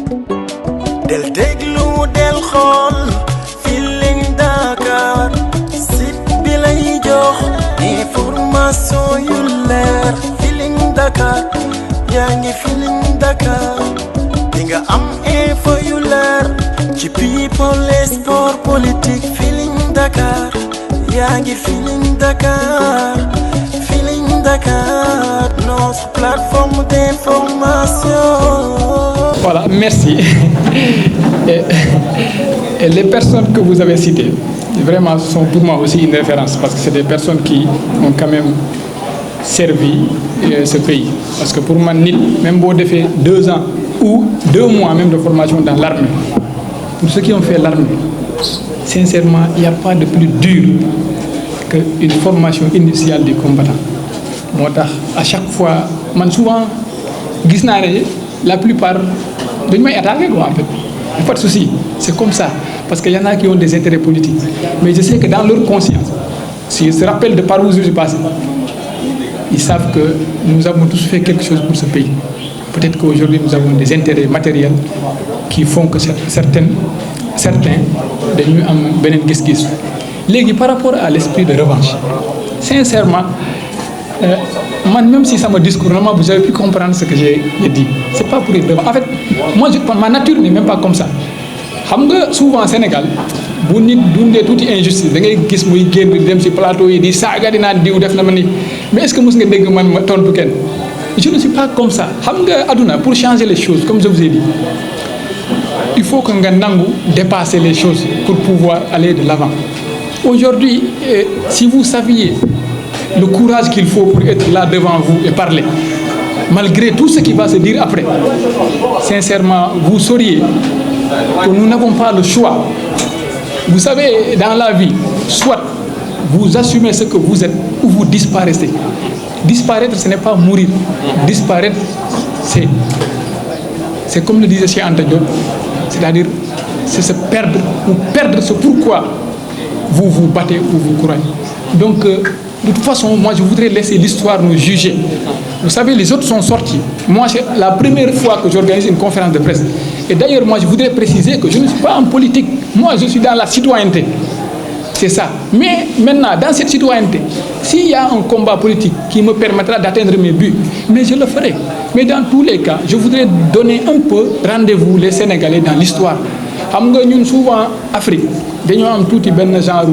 del déglu del xool Feeling Dakar site bi lay jox information yu leer Feeling Dakar yaa ngi Feeling Dakar di nga am info yu leer ci people et sport politique Feeling Dakar yaa ngi Feeling Dakar Feeling Dakar notre plateforme d'information. Voilà, merci. Et les personnes que vous avez citées, vraiment sont pour moi aussi une référence parce que c'est des personnes qui ont quand même servi ce pays. Parce que pour moi, même si on fait 2 ans ou 2 mois même de formation dans l'armée, pour ceux qui ont fait l'armée, sincèrement, il n'y a pas de plus dur qu'une formation initiale du combattant. À chaque fois, souvent, la plupart de moi attaqué quoi en fait. Il n'y a pas de souci, c'est comme ça. Parce qu'il y en a qui ont des intérêts politiques. Mais je sais que dans leur conscience, s'ils se rappellent de par où je suis passé, ils savent que nous avons tous fait quelque chose pour ce pays. Peut-être qu'aujourd'hui nous avons des intérêts matériels qui font que certains dañuy am beneen gis-gis. Léegi par rapport à l'esprit de revanche, sincèrement, même si ça me discours, normalement vous avez pu comprendre ce que j'ai dit. C'est pas pour être revanche. En fait, moi ma nature n'est même pas comme ça. Souvent au Sénégal, bu nit dundee tuuti injustice da ngay gis muy génn dem ci plateau yi di saaga di naan diw def na ma ni mais est-ce que mos nga dégg man ma tontu kenn? Je ne suis pas comme ça. Aduna, pour changer les choses, comme je vous ai dit, il faut que nga nangu dépasser les choses pour pouvoir aller de l'avant. Aujourd'hui, si vous saviez le courage qu'il faut pour être là devant vous et parler, malgré tout ce qui va se dire après, sincèrement, vous sauriez que nous n'avons pas le choix. Vous savez, dans la vie, soit vous assumez ce que vous êtes ou vous disparaissez. Disparaître, ce n'est pas mourir. Disparaître, c'est comme le disait chez Anta Diop, c'est-à-dire c'est se perdre ou perdre ce pourquoi vous vous battez ou vous couragez. Donc, de toute façon, moi, je voudrais laisser l'histoire nous juger. Vous savez, les autres sont sortis. Moi, c'est la première fois que j'organise une conférence de presse. Et d'ailleurs, moi, je voudrais préciser que je ne suis pas en politique. Moi, je suis dans la citoyenneté. C'est ça. Mais maintenant, dans cette citoyenneté, s'il y a un combat politique qui me permettra d'atteindre mes buts, mais je le ferai. Mais dans tous les cas, je voudrais donner un peu rendez-vous les Sénégalais dans l'histoire. Nous, souvent, Afrique, nous avons tout un genre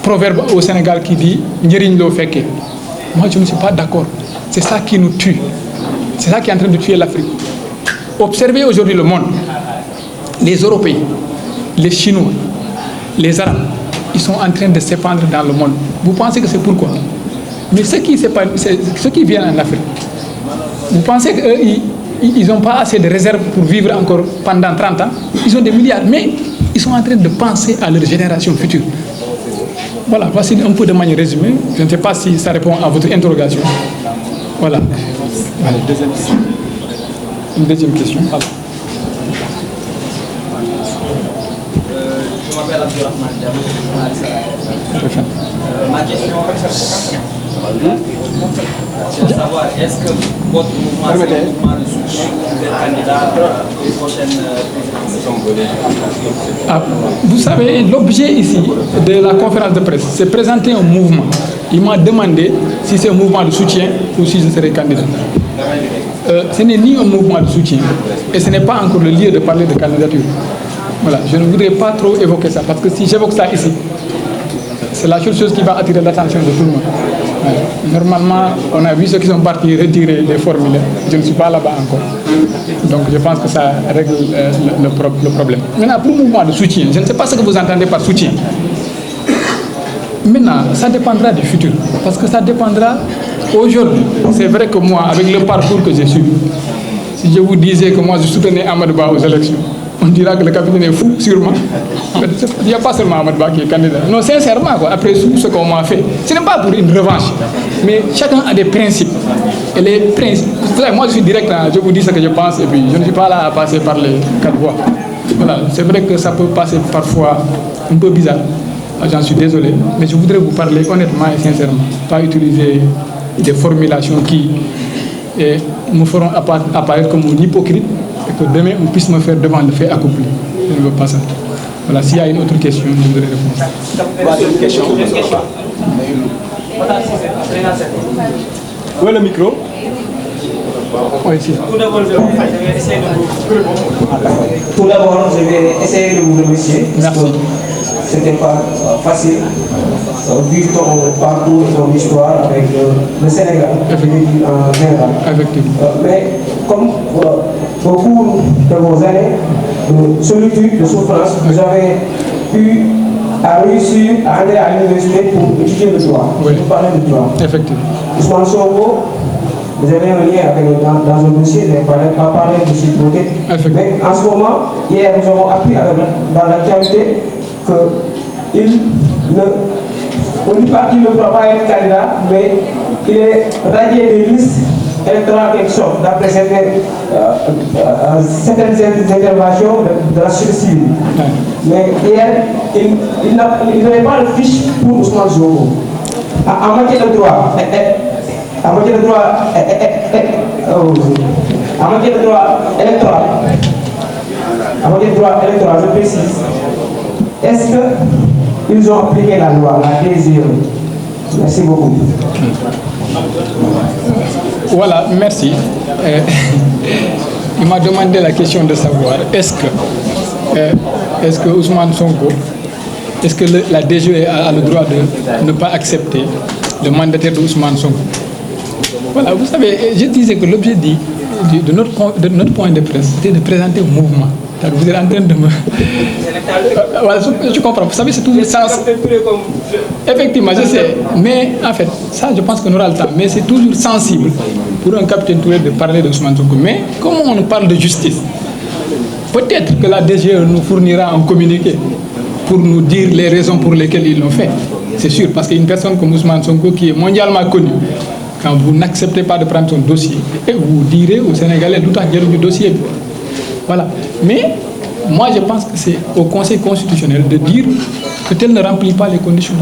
proverbe au Sénégal qui dit « Njeriñ lo fekke ». Moi, je ne suis pas d'accord. C'est ça qui nous tue. C'est ça qui est en train de tuer l'Afrique. Observez aujourd'hui le monde. Les Européens, les Chinois, les Arabes, ils sont en train de s'épandre dans le monde. Vous pensez que c'est pourquoi? Mais ceux qui viennent en Afrique, vous pensez qu'ils n'ont pas assez de réserves pour vivre encore pendant 30 ans? Ils ont des milliards, mais ils sont en train de penser à leur génération future. Voilà, voici un peu de manière résumée. Je ne sais pas si ça répond à votre interrogation. Voilà. Allez, deuxième question. Une deuxième question. Alors. Je m'appelle Abdurrahman Diallo. Ma question, c'est de savoir est-ce que votre mouvement, c'est un mouvement de soutien pour être candidat aux prochaines présidentielles? Vous savez, l'objet ici de la conférence de presse, c'est présenter un mouvement. Il m'a demandé si c'est un mouvement de soutien ou si je serai candidat. Ce n'est ni un mouvement de soutien et ce n'est pas encore le lieu de parler de candidature. Voilà, je ne voudrais pas trop évoquer ça, parce que si j'évoque ça ici, c'est la seule chose qui va attirer l'attention de tout le monde. Voilà. Normalement, on a vu ceux qui sont partis retirer les formulaires. Je ne suis pas là-bas encore. Donc je pense que ça règle le problème. Maintenant, pour le mouvement de soutien, je ne sais pas ce que vous entendez par soutien. Maintenant, ça dépendra du futur. Parce que ça dépendra aujourd'hui. C'est vrai que moi, avec le parcours que j'ai suivi, si je vous disais que moi je soutenais Amadou Ba aux élections, on dira que le capitaine est fou, sûrement. Il n'y a pas seulement Amadou Ba qui est candidat. Non, sincèrement, quoi, après tout ce qu'on m'a fait, ce n'est pas pour une revanche. Mais chacun a des principes. Et les principes, moi je suis direct, je vous dis ce que je pense, et puis je ne suis pas là à passer par les 4 voies. Voilà, c'est vrai que ça peut passer parfois un peu bizarre. J'en suis désolé, mais je voudrais vous parler honnêtement et sincèrement. Pas utiliser des formulations qui me feront apparaître comme un hypocrite et que demain on puisse me faire devant le fait accompli. Je ne veux pas ça. Voilà, s'il y a une autre question, je voudrais répondre. Une question. Où est le micro? Oui, ici. Tout d'abord, je vais essayer de Tout d'abord, je vais essayer de vous remercier. Merci. C'était pas facile. Vu ton parcours, ton histoire avec le Sénégal, en général. Effectivement. Mais comme au cours de vos années de solitude, de souffrance, vous avez pu réussir à aller à l'université pour étudier le droit, Oui. pour parler du droit. Effectivement. Ousmane Sonko, vous avez un lien avec, dans un dossier, vous n'avez pas parlé de sécurité. Mais en ce moment, hier, nous avons appris dans l'actualité qu'il on dit pas qu'il ne pourra pas être candidat, mais il est radié des listes électorales quelque sorte, d'après certaines interventions de la société civile. Mais hier, il n'avait pas de fiche pour Ousmane Sonko. En matière de droit, en matière de droit électoral, je précise, est-ce qu'ils ont appliqué la loi, la DGE? Merci beaucoup. Voilà, merci. Il m'a demandé la question de savoir est-ce que Ousmane Sonko, est-ce que la DGE a le droit de ne pas accepter le mandataire de Ousmane Sonko? Voilà, vous savez, je disais que l'objet de notre point de presse, c'était de présenter un mouvement. Vous êtes en train de me... voilà, je comprends. Vous savez, c'est toujours sensible. Effectivement, je sais. Mais en fait, ça, je pense qu'on aura le temps. Mais c'est toujours sensible pour un capitaine Touré de parler de Ousmane Sonko. Mais comment on parle de justice? Peut-être que la DGE nous fournira un communiqué pour nous dire les raisons pour lesquelles ils l'ont fait. C'est sûr, parce qu'une personne comme Ousmane Sonko, qui est mondialement connue, quand vous n'acceptez pas de prendre son dossier, et vous direz aux Sénégalais d'où a du dossier. Voilà. Mais moi, je pense que c'est au Conseil constitutionnel de dire que tel ne remplit pas les conditions.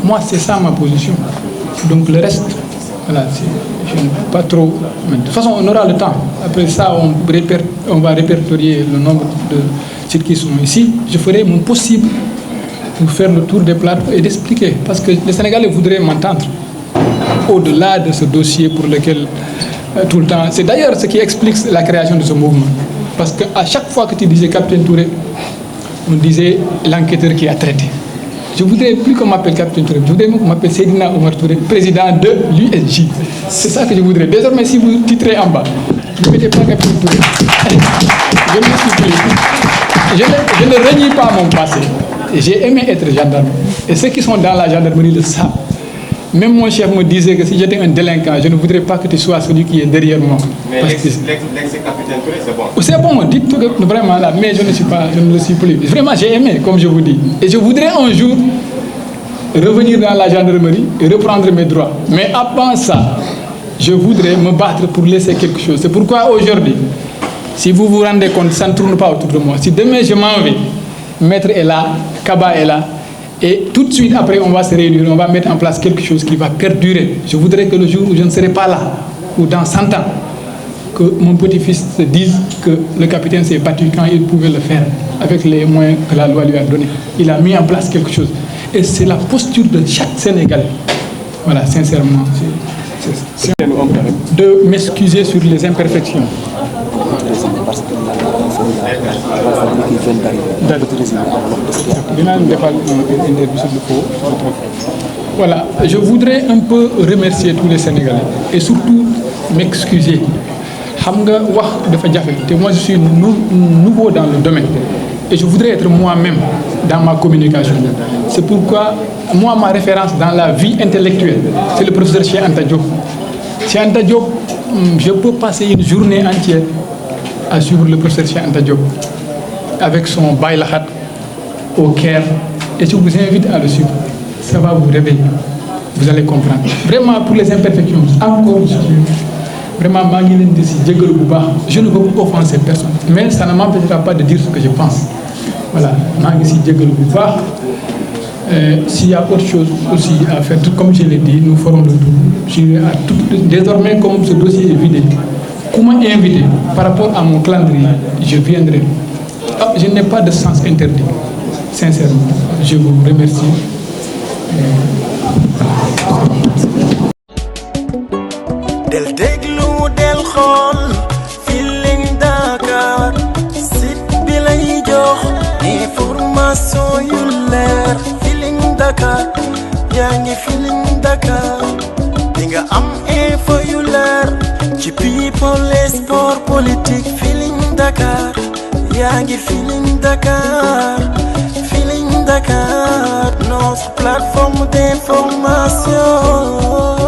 Moi, c'est ça ma position. Donc le reste, voilà, je ne vais pas trop... Mais de toute façon, on aura le temps. Après ça, on va répertorier le nombre de sites qui sont ici. Je ferai mon possible pour faire le tour des plateaux et d'expliquer. Parce que les Sénégalais voudraient m'entendre au-delà de ce dossier pour lequel tout le temps... C'est d'ailleurs ce qui explique la création de ce mouvement. Parce qu'à chaque fois que tu disais Capitaine Touré, on disait l'enquêteur qui a traité. Je voudrais plus qu'on m'appelle Capitaine Touré, je voudrais qu'on m'appelle Seydina Omar Touré, président de l'USJ. C'est ça que je voudrais. Désormais, si vous titrez en bas, ne mettez pas Capitaine Touré. Je me suis pris. Je ne renie pas mon passé. J'ai aimé être gendarme. Et ceux qui sont dans la gendarmerie le savent. Même mon chef me disait que si j'étais un délinquant, je ne voudrais pas que tu sois celui qui est derrière moi. Mais l'ex-capitaine Touré, c'est bon. C'est bon, dites que vraiment là, mais je ne le suis plus. Vraiment, j'ai aimé, comme je vous dis. Et je voudrais un jour revenir dans la gendarmerie et reprendre mes droits. Mais avant ça, je voudrais me battre pour laisser quelque chose. C'est pourquoi aujourd'hui, si vous vous rendez compte, ça ne tourne pas autour de moi. Si demain je m'en vais, Maître est là, Kaba est là, et tout de suite après on va se réunir, on va mettre en place quelque chose qui va perdurer. Je voudrais que le jour où je ne serai pas là, ou dans 100 ans, que mon petit-fils se dise que le capitaine s'est battu quand il pouvait le faire, avec les moyens que la loi lui a donnés. Il a mis en place quelque chose. Et c'est la posture de chaque Sénégalais. Voilà, sincèrement. C'est de m'excuser sur les imperfections. Voilà, je voudrais un peu remercier tous les Sénégalais et surtout m'excuser. Moi je suis nouveau dans le domaine et je voudrais être moi-même dans ma communication. C'est pourquoi moi ma référence dans la vie intellectuelle, c'est le professeur Cheikh Anta Diop. Cheikh Anta Diop, je peux passer une journée entière à suivre le professeur Cheikh Anta Diop avec son Baïlahat au Caire et je vous invite à le suivre. Ça va vous réveiller, vous allez comprendre. Vraiment pour les imperfections, encore vraiment, je ne veux pas offenser personne, mais ça ne m'empêchera pas de dire ce que je pense. Voilà, s'il y a autre chose aussi à faire, comme je l'ai dit, nous ferons le tout. Désormais, comme ce dossier est vidé, ku ma invité par rapport à mon calendrier je viendrai. Je n'ai pas de sens interdit sincèrement je vous remercie. del déglu del xool Feeling Dakar site bi lay jox information yu leer Feeling Dakar yaa ngi Feeling Dakar di nga am info yu leer ci people et sport politique Feeling Dakar yaa ngi Feeling Dakar Feeling Dakar notre plateforme d'information.